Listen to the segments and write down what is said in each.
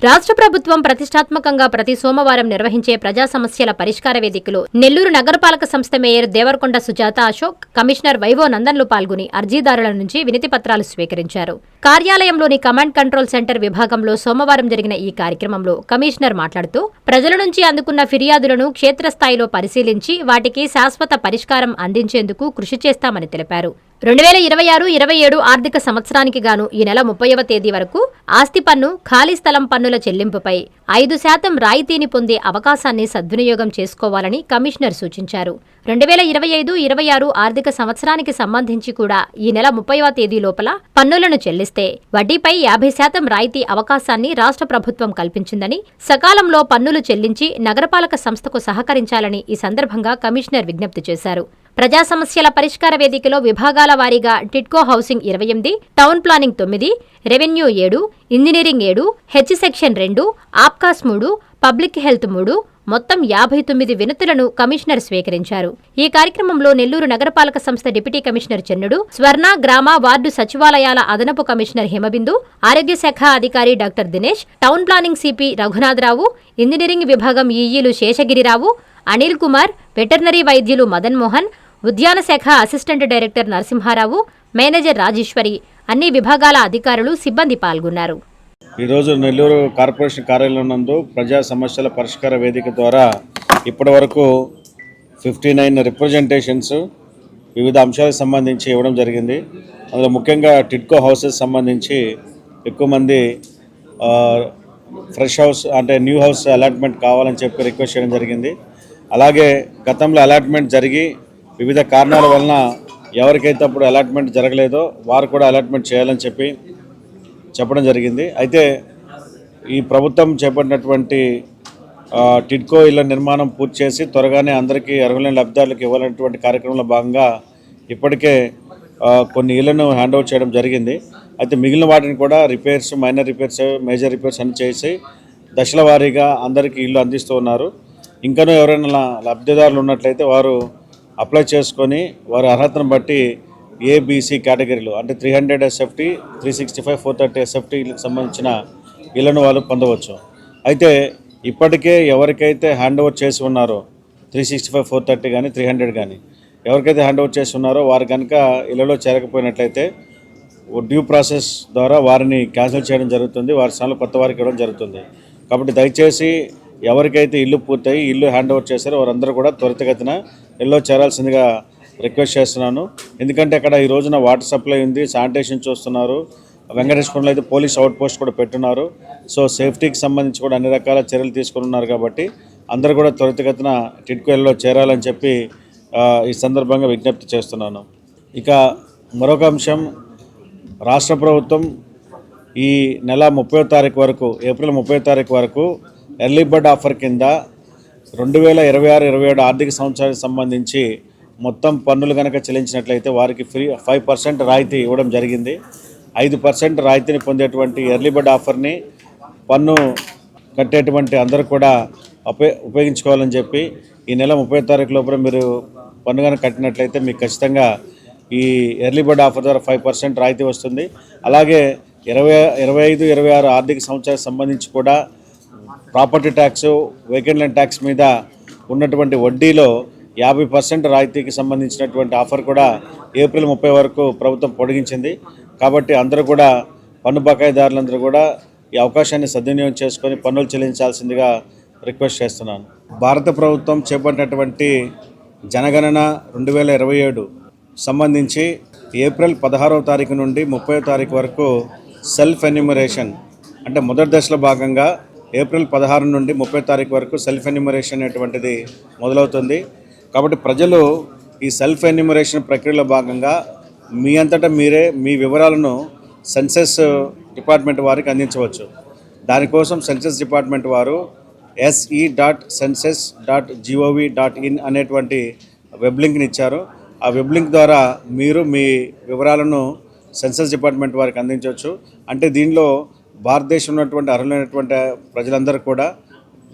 రాష్ట్ర ప్రభుత్వం ప్రతిష్టాత్మకంగా ప్రతి సోమవారం నిర్వహించే ప్రజా సమస్యల పరిష్కార వేదికలో నెల్లూరు నగరపాలక సంస్థ మేయర్ దేవరకొండ సుజాత అశోక్, కమిషనర్ వైవో నందన్లు పాల్గొని అర్జీదారుల నుంచి వినతి పత్రాలు స్వీకరించారు. కార్యాలయంలోని కమాండ్ కంట్రోల్ సెంటర్ విభాగంలో సోమవారం జరిగిన ఈ కార్యక్రమంలో కమిషనర్ మాట్లాడుతూ ప్రజల నుంచి అందుకున్న ఫిర్యాదులను క్షేత్రస్థాయిలో పరిశీలించి వాటికి శాశ్వత పరిష్కారం అందించేందుకు కృషి చేస్తామని తెలిపారు. 2026-27 ఆర్థిక సంవత్సరానికి గాను ఈ నెల 30వ తేదీ వరకు ఆస్తి పన్ను, ఖాళీ స్థలం పన్నుల చెల్లింపుపై 5% రాయితీని పొందే అవకాశాన్ని సద్వినియోగం చేసుకోవాలని కమిషనర్ సూచించారు. 2025-26 ఆర్థిక సంవత్సరానికి సంబంధించి కూడా ఈ నెల 30వ తేదీ లోపల పన్నులను చెల్లిస్తే వడ్డీపై 50% రాయితీ అవకాశాన్ని రాష్ట్ర ప్రభుత్వం కల్పించిందని, సకాలంలో పన్నులు చెల్లించి నగరపాలక సంస్థకు సహకరించాలని ఈ సందర్భంగా కమిషనర్ విజ్ఞప్తి చేశారు. ప్రజా సమస్యల పరిష్కార వేదికలో విభాగాల వారీగా TIDCO housing 28, town planning 9, revenue 7, engineering 7, H section 2, APCOS 3, public health 3 మొత్తం 59 వినతులను కమిషనర్ స్వీకరించారు. ఈ కార్యక్రమంలో నెల్లూరు నగరపాలక సంస్థ డిప్యూటీ కమిషనర్ చెన్నుడు, స్వర్ణ గ్రామ వార్డు సచివాలయాల అదనపు కమిషనర్ హిమబిందు, ఆరోగ్య శాఖ అధికారి doctor Dinesh, town planning CP Raghunatharao, engineering విభాగం ఈఈలు శేషగిరిరావు, అనిల్ కుమార్, వెటర్నరీ వైద్యులు మదన్ మోహన్, ఉద్యాన శాఖ assistant director Narasimharao, manager Rajeswari, అన్ని విభాగాల అధికారులు, సిబ్బంది పాల్గొన్నారు. ఈరోజు నెల్లూరు కార్పొరేషన్ కార్యాలయం నందు ప్రజా సమస్యల పరిష్కార వేదిక ద్వారా ఇప్పటి వరకు 59 రిప్రజెంటేషన్స్ వివిధ అంశాలకు సంబంధించి ఇవ్వడం జరిగింది. అందులో ముఖ్యంగా టిడ్కో హౌసెస్ సంబంధించి ఎక్కువ మంది ఫ్రెష్ హౌస్ అంటే న్యూ హౌస్ అలాట్మెంట్ కావాలని చెప్పి రిక్వెస్ట్ చేయడం జరిగింది. అలాగే గతంలో అలాట్మెంట్ జరిగి వివిధ కారణాల వలన ఎవరికైతే అప్పుడు అలాట్మెంట్ జరగలేదో వారు కూడా అలాట్మెంట్ చేయాలని చెప్పడం జరిగింది. అయితే ఈ ప్రభుత్వం చేపట్టినటువంటి టిడ్కో ఇళ్ల నిర్మాణం పూర్తి చేసి త్వరగానే అందరికీ అర్హులైన లబ్ధిదారులకు ఇవ్వాలనేటువంటి కార్యక్రమంలో భాగంగా ఇప్పటికే కొన్ని ఇళ్లను హ్యాండ్ ఓవర్ చేయడం జరిగింది. అయితే మిగిలిన వాటిని కూడా repairs, minor repairs, major repairs అన్ని చేసి దశల వారీగా అందరికీ ఇల్లు అందిస్తూ ఉన్నారు. ఇంకనూ ఎవరైనా లబ్ధిదారులు ఉన్నట్లయితే వారు అప్లై చేసుకొని వారి అర్హతను బట్టి ఏబీసీ కేటగిరీలు అంటే 300 SFT, 365, 430 SFTలకు సంబంధించిన ఇళ్లను వాళ్ళు పొందవచ్చు. అయితే ఇప్పటికే ఎవరికైతే హ్యాండ్ ఓవర్ చేసి ఉన్నారో 365, 430 కానీ 300 కానీ ఎవరికైతే హ్యాండ్ ఓవర్ చేసి ఉన్నారో వారు కనుక ఇళ్లలో చేరకపోయినట్లయితే డ్యూ ప్రాసెస్ ద్వారా వారిని క్యాన్సిల్ చేయడం జరుగుతుంది. వారి స్థానంలో కొత్త వారికి ఇవ్వడం జరుగుతుంది. కాబట్టి దయచేసి ఎవరికైతే ఇల్లు పూర్తయి ఇల్లు హ్యాండ్ ఓవర్ చేశారో వారందరూ కూడా త్వరితగతిన ఇల్లు చేరాల్సిందిగా రిక్వెస్ట్ చేస్తున్నాను. ఎందుకంటే అక్కడ ఈ రోజున వాటర్ సప్లై ఉంది, శానిటేషన్ చూస్తున్నారు. వెంకటేశ్వరంలో అయితే పోలీస్ అవుట్ పోస్ట్ కూడా పెట్టున్నారు. సో సేఫ్టీకి సంబంధించి కూడా అన్ని రకాల చర్యలు తీసుకున్నారు. కాబట్టి అందరూ కూడా త్వరితగతిన టిడ్కో ఇళ్లలో చేరాలని చెప్పి ఈ సందర్భంగా విజ్ఞప్తి చేస్తున్నాను. ఇక మరొక అంశం, రాష్ట్ర ప్రభుత్వం ఈ నెల 30వ తారీఖు వరకు, ఏప్రిల్ 30వ తారీఖు వరకు ఎర్లీ బర్డ్ ఆఫర్ కింద 2026-27 ఆర్థిక సంవత్సరానికి సంబంధించి మొత్తం పన్నులు కనుక చెల్లించినట్లయితే వారికి 5% రాయితీ ఇవ్వడం జరిగింది. 5% రాయితీని పొందేటువంటి ఎర్లీ బర్డ్ ఆఫర్ని పన్ను కట్టేటువంటి అందరూ కూడా ఉపయోగించుకోవాలని చెప్పి ఈ నెల 30వ తారీఖు లోపల మీరు పన్ను కనుక కట్టినట్లయితే మీకు ఖచ్చితంగా ఈ ఎర్లీ బర్డ్ ఆఫర్ ద్వారా 5% రాయితీ వస్తుంది. అలాగే 25-26 ఆర్థిక సంవత్సరానికి సంబంధించి కూడా property tax, vacant land tax మీద ఉన్నటువంటి వడ్డీలో 50% రాయితీకి సంబంధించినటువంటి ఆఫర్ కూడా ఏప్రిల్ 30 వరకు ప్రభుత్వం పొడిగించింది. కాబట్టి అందరూ కూడా పన్ను బకాయిదారులందరూ కూడా ఈ అవకాశాన్ని సద్వినియోగం చేసుకొని పన్నులు చెల్లించాల్సిందిగా రిక్వెస్ట్ చేస్తున్నాను. భారత ప్రభుత్వం చేపట్టినటువంటి జనగణన 2027 సంబంధించి ఏప్రిల్ 16వ తారీఖు నుండి 30వ తారీఖు వరకు సెల్ఫ్ ఎన్యూమరేషన్ అంటే మొదటి దశలో భాగంగా ఏప్రిల్ 16 నుండి 30 తారీఖు వరకు సెల్ఫ్ ఎన్యూమరేషన్ అనేటువంటిది మొదలవుతుంది. కాబట్టి ప్రజలు ఈ సెల్ఫ్ ఎన్యూమరేషన్ ప్రక్రియలో భాగంగా మీ అంతటా మీరే మీ వివరాలను సెన్సస్ డిపార్ట్మెంట్ వారికి అందించవచ్చు. దానికోసం సెన్సస్ డిపార్ట్మెంట్ వారు se.census.gov.in అనేటువంటి వెబ్ లింక్ని ఇచ్చారు. ఆ వెబ్ లింక్ ద్వారా మీరు మీ వివరాలను సెన్సస్ డిపార్ట్మెంట్ వారికి అందించవచ్చు. అంటే దీనిలో భారతదేశంలో ఉన్నటువంటి అర్హులైనటువంటి ప్రజలందరూ కూడా,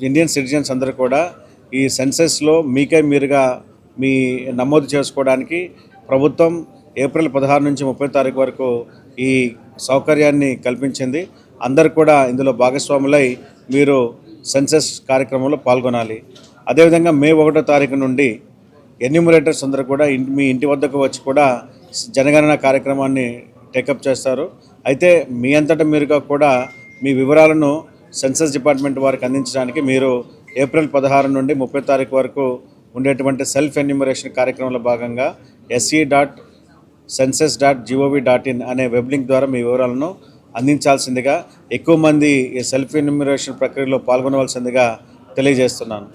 ఇండియన్ సిటిజన్స్ అందరూ కూడా ఈ సెన్సస్లో మీకై మీరుగా మీ నమోదు చేసుకోవడానికి ప్రభుత్వం ఏప్రిల్ 16 నుంచి 30 తారీఖు వరకు ఈ సౌకర్యాన్ని కల్పించింది. అందరు కూడా ఇందులో భాగస్వాములై మీరు సెన్సస్ కార్యక్రమంలో పాల్గొనాలి. అదేవిధంగా మే 1వ తారీఖు నుండి ఎన్యూమరేటర్స్ అందరూ కూడా మీ ఇంటి వద్దకు వచ్చి కూడా జనగణన కార్యక్రమాన్ని టేకప్ చేస్తారు. అయితే మీ అంతటా మీరుగా కూడా మీ వివరాలను సెన్సస్ డిపార్ట్మెంట్ వారికి అందించడానికి మీరు ఏప్రిల్ 16 నుండి 30 తారీఖు వరకు ఉండేటువంటి సెల్ఫ్ ఎన్యూమరేషన్ కార్యక్రమంలో భాగంగా se.census.gov.in అనే వెబ్ లింక్ ద్వారా మీ వివరాలను అందించాల్సిందిగా, ఎక్కువ మంది ఈ సెల్ఫ్ ఎన్యూమరేషన్ ప్రక్రియలో పాల్గొనవలసిందిగా తెలియజేస్తున్నాను.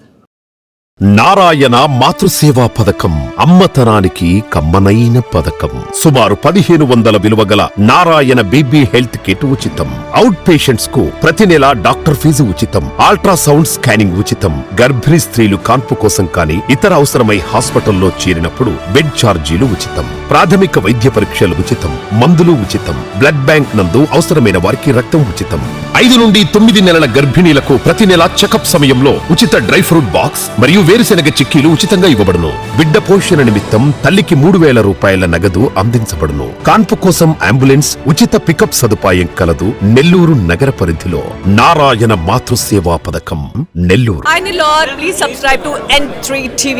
నారాయణ మాతృసేవా పథకం అమ్మతనానికి కమ్మనైన పథకం. సుమారు 1500 విలువ గల నారాయణ బేబీ హెల్త్ కిట్ ఉచితం. అవుట్ పేషెంట్స్ కు ప్రతి నెల డాక్టర్ ఫీజు ఉచితం. అల్ట్రాసౌండ్ స్కానింగ్ ఉచితం. గర్భిణీ స్త్రీలు కాన్పు కోసం కానీ ఇతర అవసరమై హాస్పిటల్లో చేరినప్పుడు బెడ్ ఛార్జీలు ఉచితం. ప్రాథమిక వైద్య పరీక్షలు ఉచితం. మందులు ఉచితం. బ్లడ్ బ్యాంక్ నందు అవసరమైన వారికి రక్తం ఉచితం. 5 నుండి 9 నెలల గర్భిణీలకు ప్రతి నెల చెకప్ సమయంలో ఉచిత డ్రై ఫ్రూట్ బాక్స్ మరియు వేరుశెనగ చిక్కీలు ఉచితంగా ఇవ్వబడును. బిడ్డ పోషణ నిమిత్తం తల్లికి 3000 రూపాయల నగదు అందించబడును. కాన్పు కోసం అంబులెన్స్ ఉచిత పికప్ సదుపాయం కలదు. నెల్లూరు నగర పరిధిలో నారాయణ మాతృసేవా పథకం Nellore. Hi Nilor, please subscribe to N3 TV.